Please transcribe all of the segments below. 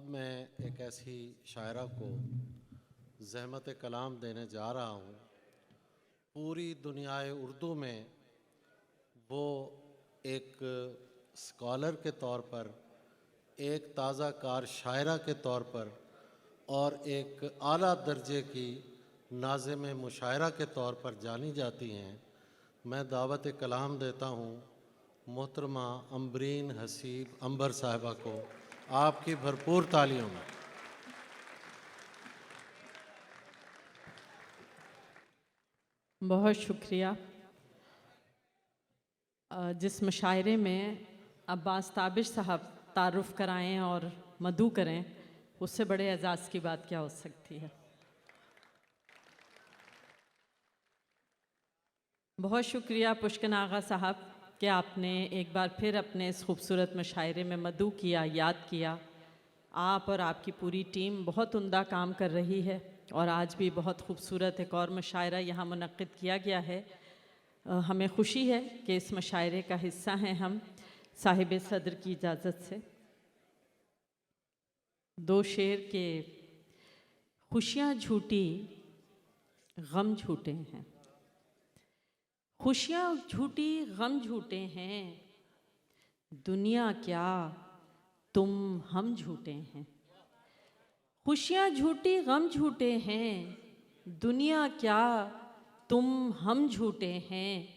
अब मैं एक ऐसी शायरा को ज़हमत कलाम देने जा रहा हूँ। पूरी दुनियाए उर्दू में वो एक स्कॉलर के तौर पर, एक ताज़ा कार शायरा के तौर पर और एक आला दर्जे की नाज़िम मुशायरा के तौर पर जानी जाती हैं। मैं दावत कलाम देता हूँ मोहतरमा अम्बरीन हसीब अंबर साहिबा को, आपकी भरपूर तालियों में। बहुत शुक्रिया। जिस मुशायरे में अब्बास ताबिश साहब तारुफ़ कराएं और मदू करें, उससे बड़े एजाज़ की बात क्या हो सकती है। बहुत शुक्रिया पुष्कन आगा साहब कि आपने एक बार फिर अपने इस खूबसूरत मुशायरे में मदू किया, याद किया। आप और आपकी पूरी टीम बहुत उम्दा काम कर रही है और आज भी बहुत खूबसूरत एक और मुशायरा यहाँ मुनक्किद किया गया है। हमें खुशी है कि इस मुशायरे का हिस्सा हैं हम। साहिब सदर की इजाज़त से दो शेर के खुशियाँ झूठी गम झूठे हैं, खुशियाँ झूठी गम झूठे हैं, दुनिया क्या तुम हम झूठे हैं। खुशियाँ झूठी गम झूठे हैं, दुनिया क्या तुम हम झूठे हैं।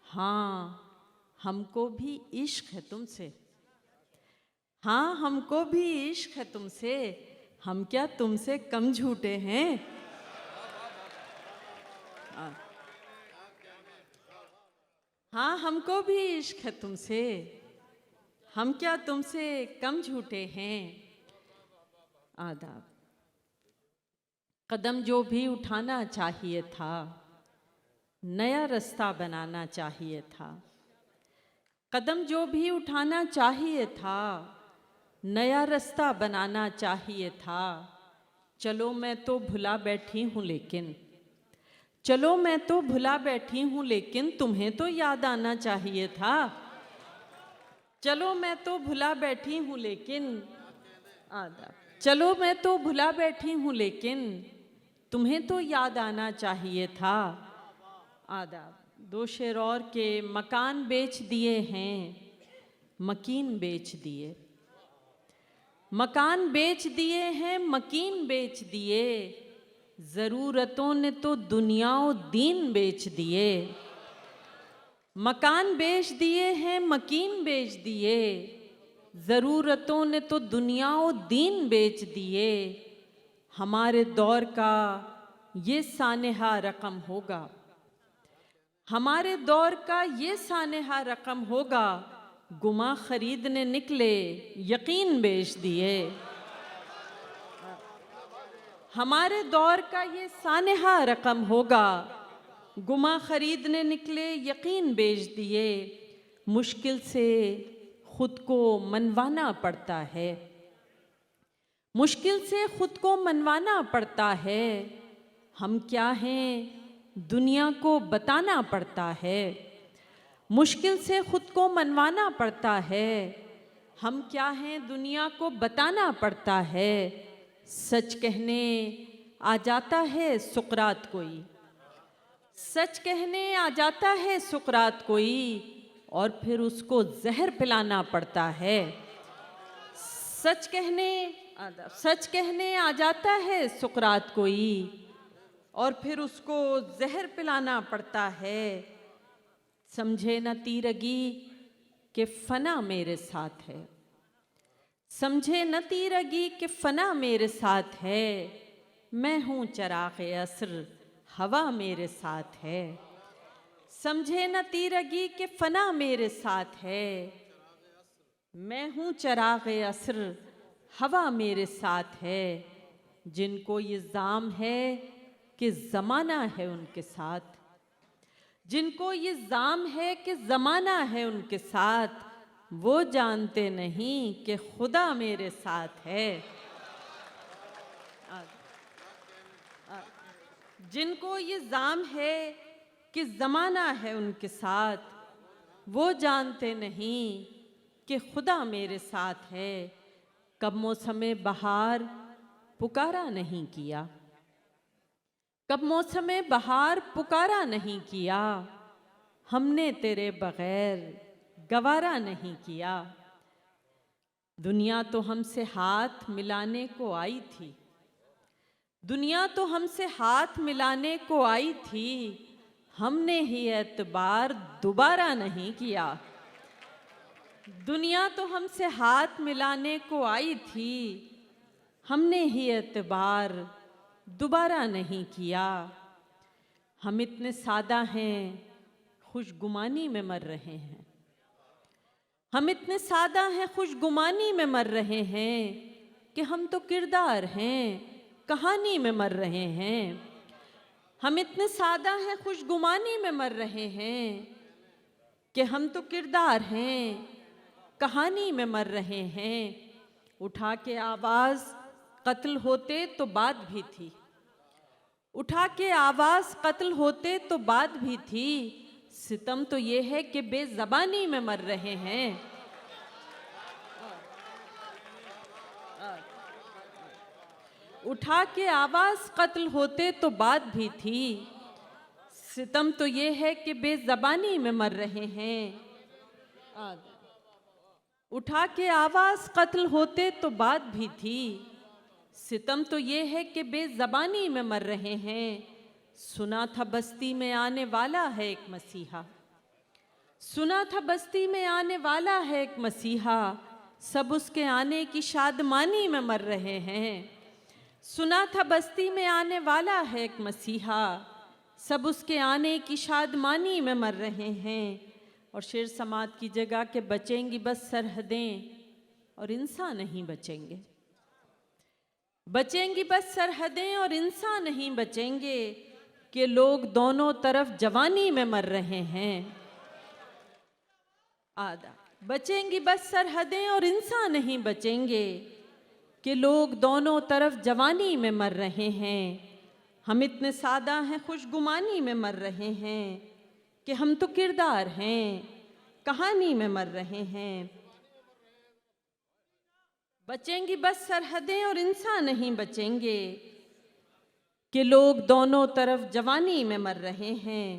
हाँ हमको भी इश्क है तुमसे, हाँ हमको भी इश्क है तुमसे, हम क्या तुमसे कम झूठे हैं। हाँ हमको भी इश्क है तुमसे, हम क्या तुमसे कम झूठे हैं। आदाब। कदम जो भी उठाना चाहिए था, नया रास्ता बनाना चाहिए था। कदम जो भी उठाना चाहिए था, नया रास्ता बनाना चाहिए था। चलो मैं तो भुला बैठी हूँ लेकिन, चलो मैं तो भुला बैठी हूँ लेकिन तुम्हें तो याद आना चाहिए था। चलो मैं तो भुला बैठी हूँ लेकिन, आदाब। चलो मैं तो भुला बैठी हूँ लेकिन तुम्हें तो याद आना चाहिए था। आदाब। दो शेर और के मकान बेच दिए हैं, मकीन बेच दिए। मकान बेच दिए हैं, मकीन बेच दिए, ज़रूरतों ने तो दुनिया और दीन बेच दिए। मकान बेच दिए हैं, मकीन बेच दिए, ज़रूरतों ने तो दुनिया और दीन बेच दिए। हमारे दौर का ये सानेहा रकम होगा, हमारे दौर का ये सानेहा रकम होगा। गुमा खरीदने निकले, यकीन बेच दिए। हमारे दौर का ये सानेहा रकम होगा, गुमा खरीदने निकले, यकीन बेच दिए। मुश्किल से खुद को मनवाना पड़ता है, मुश्किल से खुद को मनवाना पड़ता है। हम क्या हैं दुनिया को बताना पड़ता है, मुश्किल से खुद को मनवाना पड़ता है। हम क्या हैं दुनिया को बताना पड़ता है। सच कहने आ जाता है सुकरात कोई, सच कहने आ जाता है सुकरात कोई, और फिर उसको जहर पिलाना पड़ता है। सच कहने आ जाता है सुकरात कोई, और फिर उसको जहर पिलाना पड़ता है। समझे न तीरगी कि फना मेरे साथ है, समझे न तीरगी कि फना मेरे साथ है। मैं हूँ चराग़े असर, हवा मेरे साथ है। समझे न तीरगी कि फना मेरे साथ है, मैं हूँ चराग़े असर, हवा मेरे साथ है। जिनको ये जाम है कि ज़माना है उनके साथ, जिनको ये जाम है कि ज़माना है उनके साथ, वो जानते नहीं कि खुदा मेरे साथ है। जिनको ये जाम है कि ज़माना है उनके साथ, वो जानते नहीं कि खुदा मेरे साथ है। कब मौसमे बहार पुकारा नहीं किया, कब मौसमे बहार पुकारा नहीं किया, हमने तेरे बगैर गवारा नहीं किया। दुनिया तो हमसे हाथ मिलाने को आई थी, दुनिया तो हमसे हाथ मिलाने को आई थी, हमने ही एतबार दोबारा नहीं किया। दुनिया तो हमसे हाथ मिलाने को आई थी, हमने ही एतबार दोबारा नहीं किया। हम इतने सादा हैं, खुशगुमानी में मर रहे हैं। हम इतने सादा हैं, खुशगुमानी में मर रहे हैं कि हम तो किरदार हैं, कहानी में मर रहे हैं। हम इतने सादा हैं, खुशगुमानी में मर रहे हैं कि हम तो किरदार हैं, कहानी में मर रहे हैं। उठा के आवाज़ कत्ल होते तो बात भी थी, उठा के आवाज़ कत्ल होते तो बात भी थी। सितम तो ये है कि बेज़बानी में मर रहे हैं। उठा के आवाज़ कत्ल होते तो बात भी थी, सितम तो ये है कि बेज़बानी में मर रहे हैं। उठा के आवाज़ कत्ल होते तो बात भी थी, सितम तो ये है कि बेज़बानी में मर रहे हैं। सुना था बस्ती में आने वाला है एक मसीहा, सुना था बस्ती में आने वाला है एक मसीहा, सब उसके आने की शादमानी में मर रहे हैं। सुना था बस्ती में आने वाला है एक मसीहा, सब उसके आने की शादमानी में मर रहे हैं। और शेर समात की जगह के बचेंगी बस सरहदें और इंसान नहीं बचेंगे, बचेंगी बस सरहदें और इंसान नहीं बचेंगे कि लोग दोनों तरफ जवानी में मर रहे हैं। आदा बचेंगी बस सरहदें और इंसान नहीं बचेंगे कि लोग दोनों तरफ जवानी में मर रहे हैं। हम इतने सादा हैं, खुशगुमानी में मर रहे हैं कि हम तो किरदार हैं, कहानी में मर रहे हैं। बचेंगी बस सरहदें और इंसान नहीं बचेंगे कि लोग दोनों तरफ जवानी में मर रहे हैं।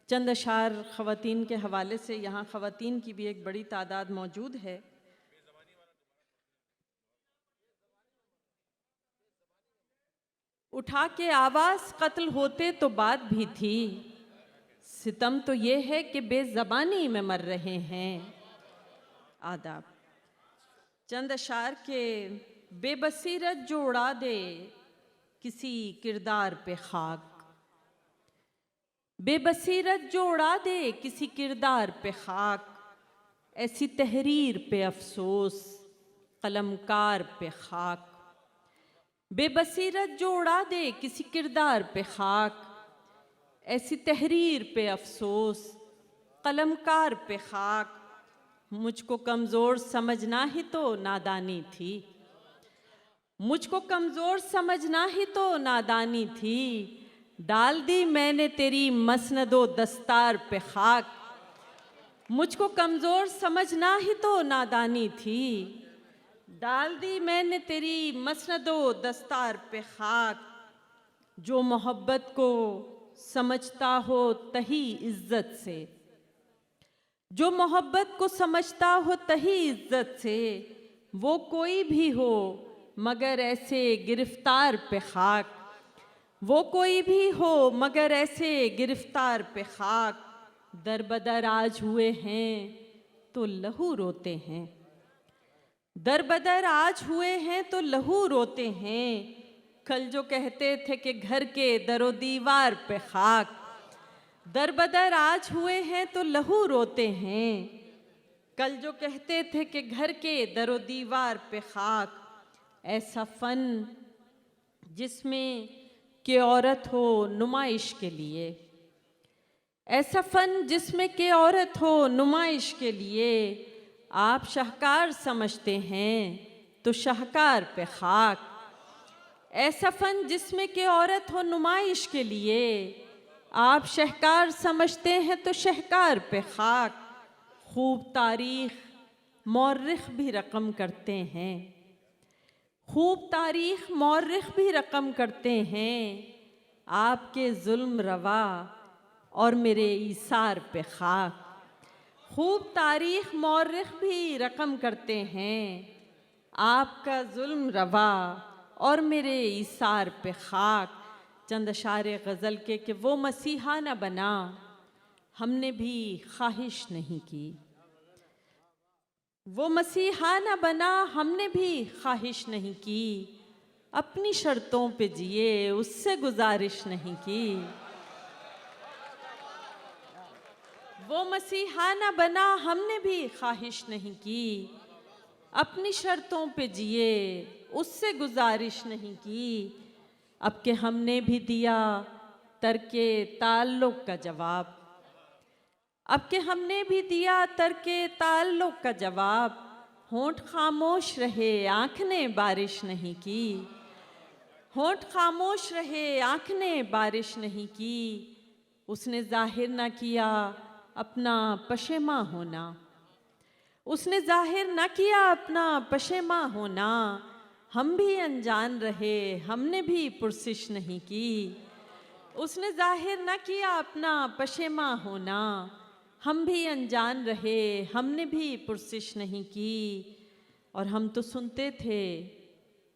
चंद अशार ख़वातीन के हवाले से, यहाँ ख़वातीन की भी एक बड़ी तादाद मौजूद है। उठा के आवाज़ कत्ल होते तो बात भी थी, सितम तो ये है कि बेज़बानी में मर रहे हैं। आदाब चंद अशार के बेबसीरत जो उड़ा दे किसी किरदार पे खाक, बेबसीरत जो उड़ा दे किसी किरदार पे खाक, ऐसी तहरीर पे अफसोस कलमकार पे खाक। बेबसीरत जो उड़ा दे किसी किरदार पे खाक, ऐसी तहरीर पे अफसोस कलमकार पे खाक। मुझको कमज़ोर समझना ही तो नादानी थी, मुझको कमज़ोर समझना ही तो नादानी थी। डाल दी मैंने तेरी मसनदो दस्तार पे खाक, मुझको कमज़ोर समझना ही तो नादानी थी। डाल दी मैंने तेरी मसनदो दस्तार पे खाक। जो मोहब्बत को समझता हो तही इज्जत से, जो मोहब्बत को समझता हो तही इज्जत से, वो कोई भी हो मगर ऐसे गिरफ्तार पे खाक। वो कोई भी हो मगर ऐसे गिरफ्तार पे खाक। दर बदर आज हुए हैं तो लहू रोते हैं, दर बदर आज हुए हैं तो लहू रोते हैं। कल जो कहते थे कि घर के दरो दीवार पे खाक, दर बदर आज हुए हैं तो लहू रोते हैं। कल जो कहते थे कि घर के दरो दीवार पे खाक। ऐसा फ़न जिसमें कि औरत हो नुमाइश के लिए, ऐसा फ़न जिसमें कि औरत हो नुमाइश के लिए। आप शाहकार समझते हैं तो शाहकार पे खाक। ऐसा फ़न जिसमें कि औरत हो नुमाइश के लिए, आप शाहकार समझते हैं तो शाहकार पे खाक। खूब तारीख़ मौर्रिख़ भी रकम करते हैं, खूब तारीख मौर्रिख भी रकम करते हैं आपके जुल्म रवा और मेरे ईसार पे खाक। खूब तारीख मौर्रिख भी रकम करते हैं आपका जुल्म रवा और मेरे ईसार पे खाक। चंद अशारे गज़ल के कि वो मसीहा न बना हमने भी ख्वाहिश नहीं की, वो मसीहा न बना हमने भी ख्वाहिश नहीं की, अपनी शर्तों पे जिए उससे गुजारिश नहीं की। वो मसीहा न बना हमने भी ख्वाहिश नहीं की, अपनी शर्तों पे जिए उससे गुजारिश नहीं की। अब के हमने भी दिया तर्के ताल्लुक का जवाब, अब के हमने भी दिया तर्के ताल्लुक का जवाब। होंठ खामोश रहे आँख ने बारिश नहीं की, होंठ खामोश रहे आँख ने बारिश नहीं की। उसने जाहिर न किया अपना पशेमा होना, उसने जाहिर न किया अपना पशेमा होना। हम भी अनजान रहे हमने भी पुरसिश नहीं की, उसने जाहिर न किया अपना पशेमा होना। हम भी अनजान रहे हमने भी पुरसिश नहीं की। और हम तो सुनते थे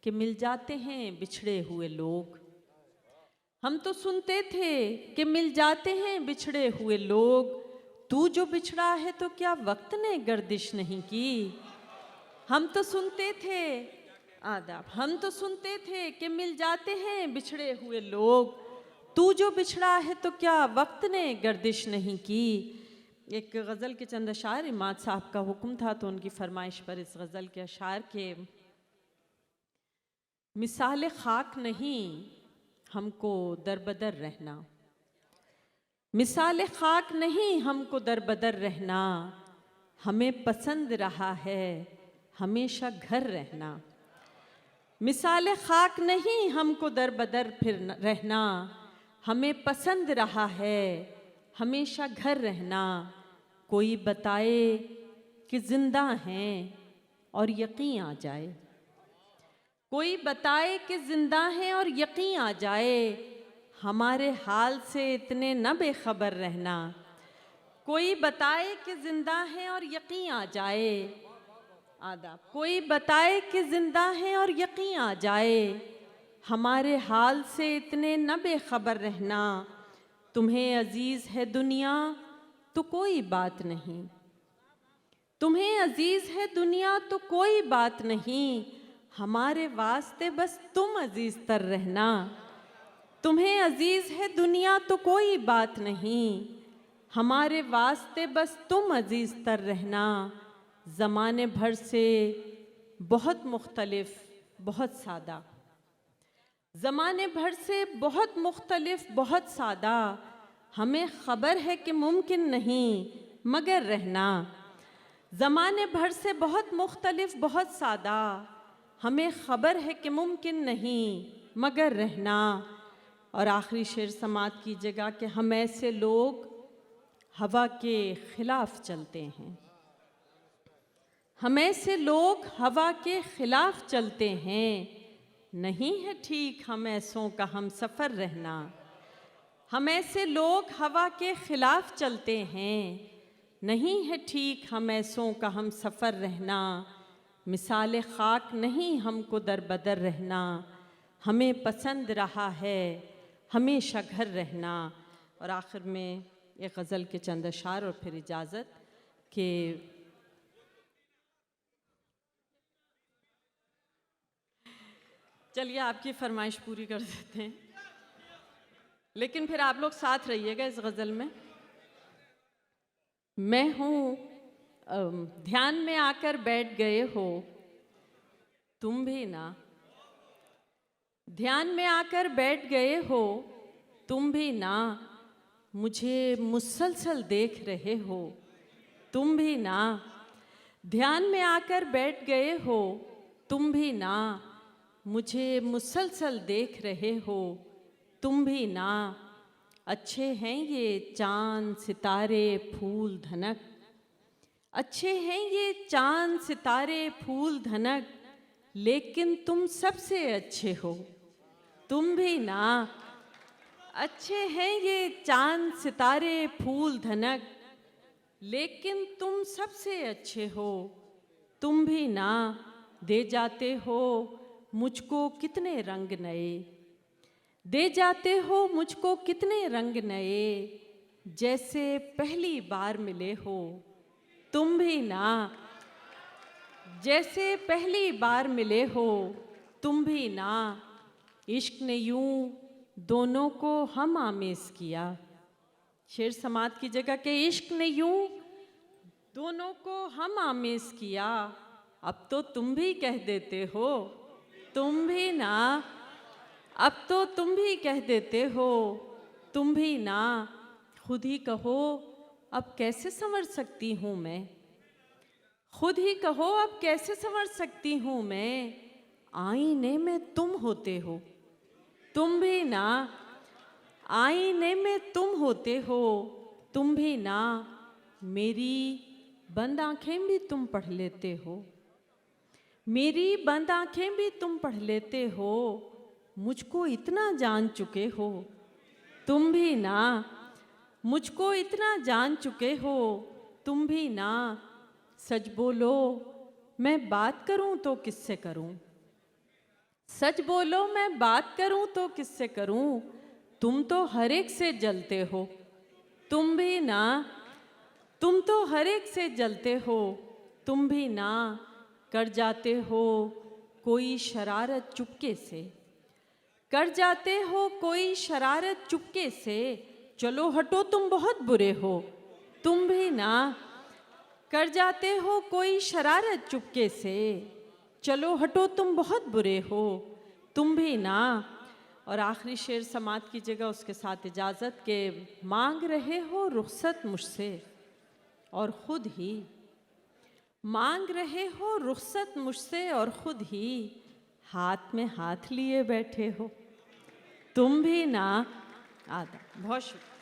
कि मिल जाते हैं बिछड़े हुए लोग, हम तो सुनते थे कि मिल जाते हैं बिछड़े हुए लोग। तू जो बिछड़ा है तो क्या वक्त ने गर्दिश नहीं की। हम तो सुनते थे आदाब, हम तो सुनते थे कि मिल जाते हैं बिछड़े हुए लोग। तू जो बिछड़ा है तो क्या वक्त ने गर्दिश नहीं की। एक गज़ल के चंद अशार, इमाद साहब का हुक्म था तो उनकी फरमाइश पर इस गज़ल के अशार के मिसाल खाक नहीं हमको दरबदर रहना, मिसाल खाक नहीं हमको दरबदर रहना। हमें पसंद रहा है हमेशा घर रहना, मिसाल खाक नहीं हमको दरबदर फिर रहना। हमें पसंद रहा है हमेशा घर रहना। कोई बताए कि जिंदा हैं और यकीन आ जाए, कोई बताए कि जिंदा हैं और यकीन आ जाए। हमारे हाल से इतने न बेखबर रहना, कोई बताए कि जिंदा हैं और यकीन आ जाए। आदाब, कोई बताए कि जिंदा हैं और यकीन आ जाए। हमारे हाल से इतने न बेखबर रहना। तुम्हें अजीज है दुनिया तो कोई बात नहीं, तुम्हें अजीज है दुनिया तो कोई बात नहीं। हमारे वास्ते बस तुम अजीज तर रहना। तुम्हें अजीज है दुनिया तो कोई बात नहीं, हमारे वास्ते बस तुम अजीज तर रहना। ज़माने भर से बहुत मुख्तलिफ बहुत सादा, ज़माने भर से बहुत मुख्तलिफ बहुत सादा। हमें ख़बर है कि मुमकिन नहीं मगर रहना। ज़माने भर से बहुत मुख्तलिफ बहुत सादा, हमें ख़बर है कि मुमकिन नहीं मगर रहना। और आखिरी शेर समात कीजिएगा कि हम ऐसे लोग हवा के ख़िलाफ़ चलते हैं, हम ऐसे लोग हवा के ख़िलाफ़ चलते हैं। नहीं है ठीक हम ऐसों का हम सफ़र रहना। हम ऐसे लोग हवा के ख़िलाफ़ चलते हैं, नहीं है ठीक हम ऐसों का हम सफ़र रहना। मिसाल खाक नहीं हमको दरबदर रहना। हमें पसंद रहा है हमेशा घर रहना। और आखिर में एक गज़ल के चंद अशार और फिर इजाज़त कि चलिए आपकी फरमाइश पूरी कर देते हैं, लेकिन फिर आप लोग साथ रहिएगा इस गज़ल में। मैं हूँ ध्यान में आकर बैठ गए हो तुम भी ना, ध्यान में आकर बैठ गए हो तुम भी ना। मुझे मुसलसल देख रहे हो तुम भी ना। ध्यान में आकर बैठ गए हो तुम भी ना। मुझे मुसलसल देख रहे हो तुम भी ना। अच्छे हैं ये चांद सितारे फूल धनक, अच्छे हैं ये चांद सितारे फूल धनक। लेकिन तुम सबसे अच्छे हो। तुम भी ना। अच्छे हैं ये चांद सितारे फूल धनक, लेकिन तुम सबसे अच्छे हो। तुम भी ना। दे जाते हो मुझको कितने रंग नए, दे जाते हो मुझको कितने रंग नए, जैसे पहली बार मिले हो। तुम भी ना। जैसे पहली बार मिले हो। तुम भी ना। इश्क ने यूं दोनों को हम आमेज किया। शेर समात की जगह के इश्क ने यूं दोनों को हम आमेज किया। अब तो तुम भी कह देते हो। तुम भी ना। अब तो तुम भी कह देते हो। तुम भी ना। खुद ही कहो अब कैसे संवर सकती हूँ मैं। खुद ही कहो अब कैसे संवर सकती हूँ मैं। आईने में तुम होते हो। तुम भी ना। आईने में तुम होते हो। तुम भी ना। मेरी बंद आंखें भी तुम पढ़ लेते हो। मेरी बंद आंखें भी तुम पढ़ लेते हो। मुझको इतना जान चुके हो। तुम भी ना। मुझको इतना जान चुके हो। तुम भी ना। सच बोलो मैं बात करूं तो किससे करूं। सच बोलो मैं बात करूं तो किससे करूं। तुम तो हर एक से जलते हो। तुम भी ना। तुम तो हर एक से जलते हो। तुम भी ना। कर जाते हो कोई शरारत चुपके से। कर जाते हो कोई शरारत चुपके से। चलो हटो तुम बहुत बुरे हो। तुम भी ना। कर जाते हो कोई शरारत चुपके से। चलो हटो तुम बहुत बुरे हो। तुम भी ना। और आखिरी शेर समात की जगह उसके साथ इजाज़त के मांग रहे हो रुखसत मुझसे और खुद ही मांग रहे हो रुखसत मुझसे और खुद ही हाथ में हाथ लिए बैठे हो। तुम भी ना। आदा बहुत शुक्रिया।